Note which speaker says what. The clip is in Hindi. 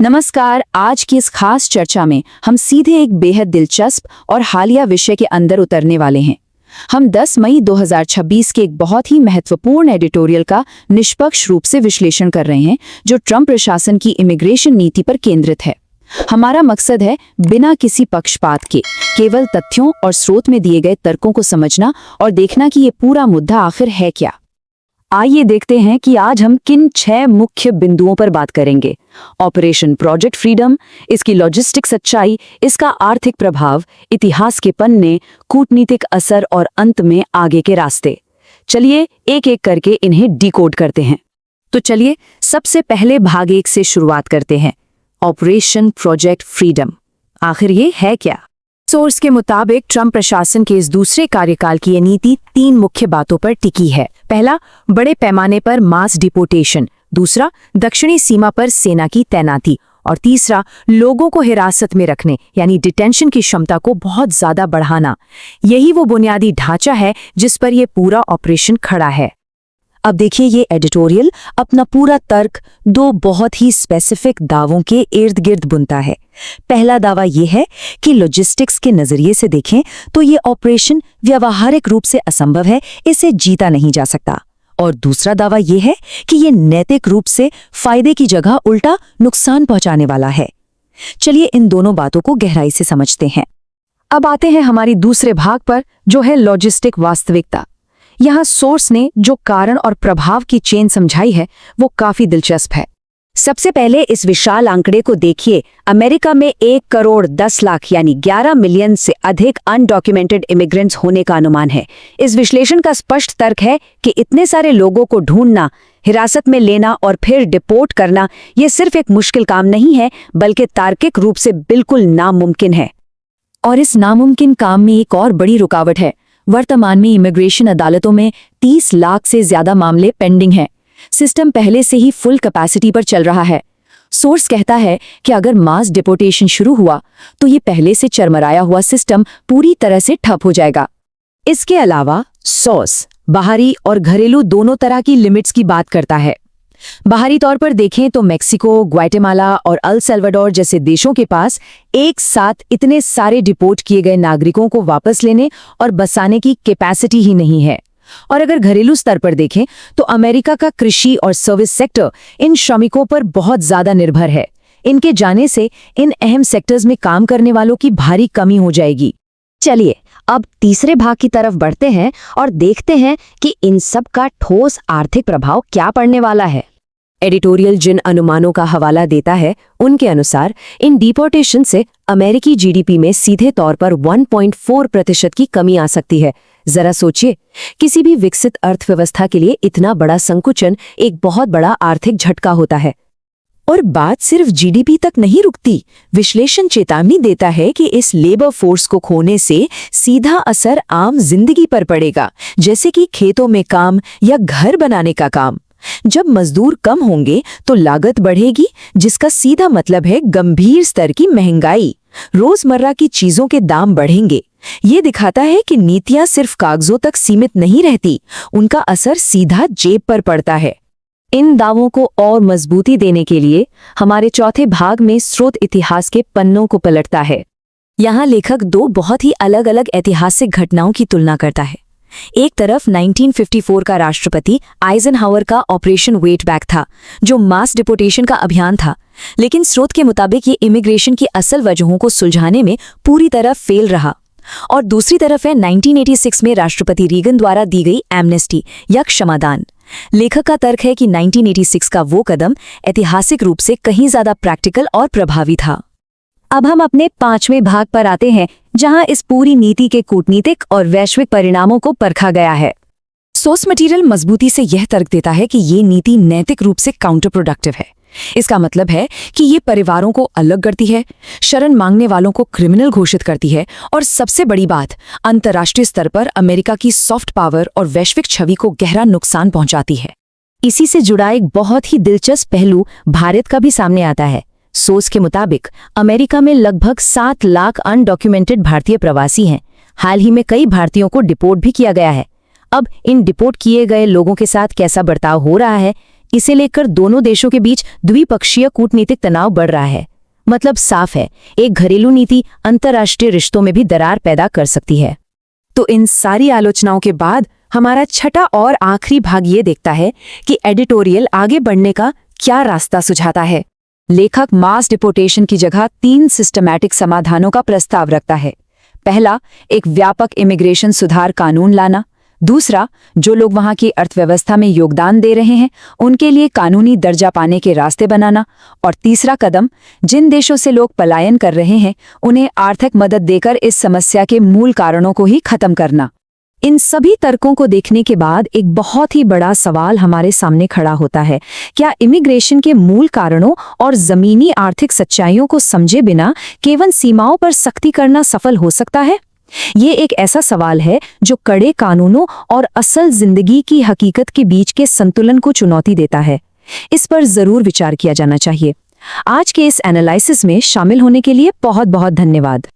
Speaker 1: नमस्कार। आज की इस खास चर्चा में हम सीधे एक बेहद दिलचस्प और हालिया विषय के अंदर उतरने वाले हैं। हम 10 मई 2026 के एक बहुत ही महत्वपूर्ण एडिटोरियल का निष्पक्ष रूप से विश्लेषण कर रहे हैं, जो ट्रंप प्रशासन की इमिग्रेशन नीति पर केंद्रित है। हमारा मकसद है बिना किसी पक्षपात के केवल तथ्यों और स्रोत में दिए गए तर्कों को समझना और देखना कि ये पूरा मुद्दा आखिर है क्या। आइए देखते हैं कि आज हम किन 6 मुख्य बिंदुओं पर बात करेंगे। ऑपरेशन प्रोजेक्ट फ्रीडम, इसकी लॉजिस्टिक सच्चाई, इसका आर्थिक प्रभाव, इतिहास के पन्ने, कूटनीतिक असर और अंत में आगे के रास्ते। चलिए एक एक करके इन्हें डिकोड करते हैं। तो चलिए सबसे पहले भाग 1 से शुरुआत करते हैं। ऑपरेशन प्रोजेक्ट फ्रीडम, आखिर ये है क्या? सोर्स के मुताबिक ट्रंप प्रशासन के इस दूसरे कार्यकाल की ये नीति 3 मुख्य बातों पर टिकी है। पहला, बड़े पैमाने पर मास डिपोर्टेशन। दूसरा, दक्षिणी सीमा पर सेना की तैनाती। और तीसरा, लोगों को हिरासत में रखने यानी डिटेंशन की क्षमता को बहुत ज्यादा बढ़ाना। यही वो बुनियादी ढांचा है जिस पर यह पूरा ऑपरेशन खड़ा है। अब देखिए, ये एडिटोरियल अपना पूरा तर्क 2 बहुत ही स्पेसिफिक दावों के इर्द गिर्द बुनता है। पहला दावा ये है कि लॉजिस्टिक्स के नजरिए से देखें तो ये ऑपरेशन व्यावहारिक रूप से असंभव है, इसे जीता नहीं जा सकता। और दूसरा दावा ये है कि ये नैतिक रूप से फायदे की जगह उल्टा नुकसान पहुंचाने वाला है। चलिए इन दोनों बातों को गहराई से समझते हैं। अब आते हैं हमारी दूसरे भाग पर, जो है लॉजिस्टिक वास्तविकता। यहाँ सोर्स ने जो कारण और प्रभाव की चेन समझाई है वो काफी दिलचस्प है। सबसे पहले इस विशाल आंकड़े को देखिए। अमेरिका में 1 करोड़ 10 लाख यानी 11 मिलियन से अधिक अनडॉक्यूमेंटेड इमिग्रेंट्स होने का अनुमान है। इस विश्लेषण का स्पष्ट तर्क है कि इतने सारे लोगों को ढूंढना, हिरासत में लेना और फिर डिपोर्ट करना ये सिर्फ एक मुश्किल काम नहीं है, बल्कि तार्किक रूप से बिल्कुल नामुमकिन है। और इस नामुमकिन काम में एक और बड़ी रुकावट है। वर्तमान में इमिग्रेशन अदालतों में 30 लाख से ज्यादा मामले पेंडिंग हैं। सिस्टम पहले से ही फुल कैपेसिटी पर चल रहा है। सोर्स कहता है कि अगर मास डिपोर्टेशन शुरू हुआ तो ये पहले से चरमराया हुआ सिस्टम पूरी तरह से ठप हो जाएगा। इसके अलावा सोर्स बाहरी और घरेलू दोनों तरह की लिमिट्स की बात करता है। बाहरी तौर पर देखें तो मेक्सिको, ग्वाटेमाला और अल सल्वाडोर जैसे देशों के पास एक साथ इतने सारे डिपोर्ट किए गए नागरिकों को वापस लेने और बसाने की कैपेसिटी ही नहीं है। और अगर घरेलू स्तर पर देखें तो अमेरिका का कृषि और सर्विस सेक्टर इन श्रमिकों पर बहुत ज्यादा निर्भर है। इनके जाने से इन अहम सेक्टर्स में काम करने वालों की भारी कमी हो जाएगी। चलिए अब तीसरे भाग की तरफ बढ़ते हैं और देखते हैं कि इन सब का ठोस आर्थिक प्रभाव क्या पड़ने वाला है। एडिटोरियल जिन अनुमानों का हवाला देता है उनके अनुसार इन डिपोर्टेशन से अमेरिकी जीडीपी में सीधे तौर पर 1.4% की कमी आ सकती है। जरा सोचिए, किसी भी विकसित अर्थव्यवस्था के लिए इतना बड़ा संकुचन एक बहुत बड़ा आर्थिक झटका होता है। और बात सिर्फ जीडीपी तक नहीं रुकती। विश्लेषण चेतावनी देता है कि इस लेबर फोर्स को खोने से सीधा असर आम जिंदगी पर पड़ेगा, जैसे कि खेतों में काम या घर बनाने का काम। जब मजदूर कम होंगे तो लागत बढ़ेगी, जिसका सीधा मतलब है गंभीर स्तर की महंगाई। रोजमर्रा की चीजों के दाम बढ़ेंगे। ये दिखाता है कि नीतियां सिर्फ कागजों तक सीमित नहीं रहती, उनका असर सीधा जेब पर पड़ता है। इन दावों को और मजबूती देने के लिए हमारे चौथे भाग में स्रोत इतिहास के पन्नों को पलटता है। यहाँ लेखक 2 बहुत ही अलग अलग ऐतिहासिक घटनाओं की तुलना करता है। एक तरफ 1954 का राष्ट्रपति आइजनहावर का ऑपरेशन वेटबैक था, जो मास डिपोर्टेशन का अभियान था, लेकिन स्रोत के मुताबिक ये इमिग्रेशन की असल वजहों को सुलझाने में पूरी तरह फेल रहा। और दूसरी तरफ है 1986 में राष्ट्रपति रीगन द्वारा दी गई एमनेस्टी या क्षमादान। लेखक का तर्क है कि 1986 का वो कदम ऐतिहासिक रूप से कहीं ज्यादा प्रैक्टिकल और प्रभावी था। अब हम अपने 5वें भाग पर आते हैं, जहां इस पूरी नीति के कूटनीतिक और वैश्विक परिणामों को परखा गया है। सोर्स मटेरियल मजबूती से यह तर्क देता है कि ये नीति नैतिक रूप से काउंटर प्रोडक्टिव है। इसका मतलब है कि ये परिवारों को अलग करती है, शरण मांगने वालों को क्रिमिनल घोषित करती है और सबसे बड़ी बात, अंतर्राष्ट्रीय स्तर पर अमेरिका की सॉफ्ट पावर और वैश्विक छवि को गहरा नुकसान पहुंचाती है। इसी से जुड़ा एक बहुत ही दिलचस्प पहलू भारत का भी सामने आता है। सोर्स के मुताबिक अमेरिका में लगभग 7 लाख अनडॉक्यूमेंटेड भारतीय प्रवासी हैं। हाल ही में कई भारतीयों को डिपोर्ट भी किया गया है। अब इन डिपोर्ट किए गए लोगों के साथ कैसा बर्ताव हो रहा है,
Speaker 2: इसे लेकर दोनों देशों के बीच द्विपक्षीय कूटनीतिक तनाव बढ़ रहा है। मतलब साफ है, एक घरेलू नीति अंतर्राष्ट्रीय रिश्तों में भी दरार पैदा कर सकती है।
Speaker 3: तो इन सारी आलोचनाओं के बाद हमारा छठा और आखिरी भाग ये देखता है कि एडिटोरियल आगे बढ़ने का क्या रास्ता सुझाता है।
Speaker 1: लेखक मास डिपोर्टेशन की जगह 3 सिस्टमैटिक समाधानों का प्रस्ताव रखता है। पहला, एक व्यापक इमिग्रेशन सुधार कानून लाना। दूसरा, जो लोग वहां की अर्थव्यवस्था में योगदान दे रहे हैं उनके लिए कानूनी दर्जा पाने के रास्ते बनाना। और तीसरा कदम, जिन देशों से लोग पलायन कर रहे हैं उन्हें आर्थिक मदद देकर इस समस्या के मूल कारणों को ही खत्म करना।
Speaker 2: इन सभी तर्कों को देखने के बाद एक बहुत ही बड़ा सवाल हमारे सामने खड़ा होता है। क्या इमिग्रेशन के मूल कारणों और जमीनी आर्थिक सच्चाइयों को समझे बिना केवल सीमाओं पर सख्ती करना सफल हो सकता है? ये एक ऐसा सवाल है जो कड़े कानूनों और असल जिंदगी की हकीकत के बीच के संतुलन को चुनौती देता है। इस पर जरूर विचार किया जाना चाहिए। आज के इस एनालिसिस में शामिल होने के लिए बहुत बहुत धन्यवाद।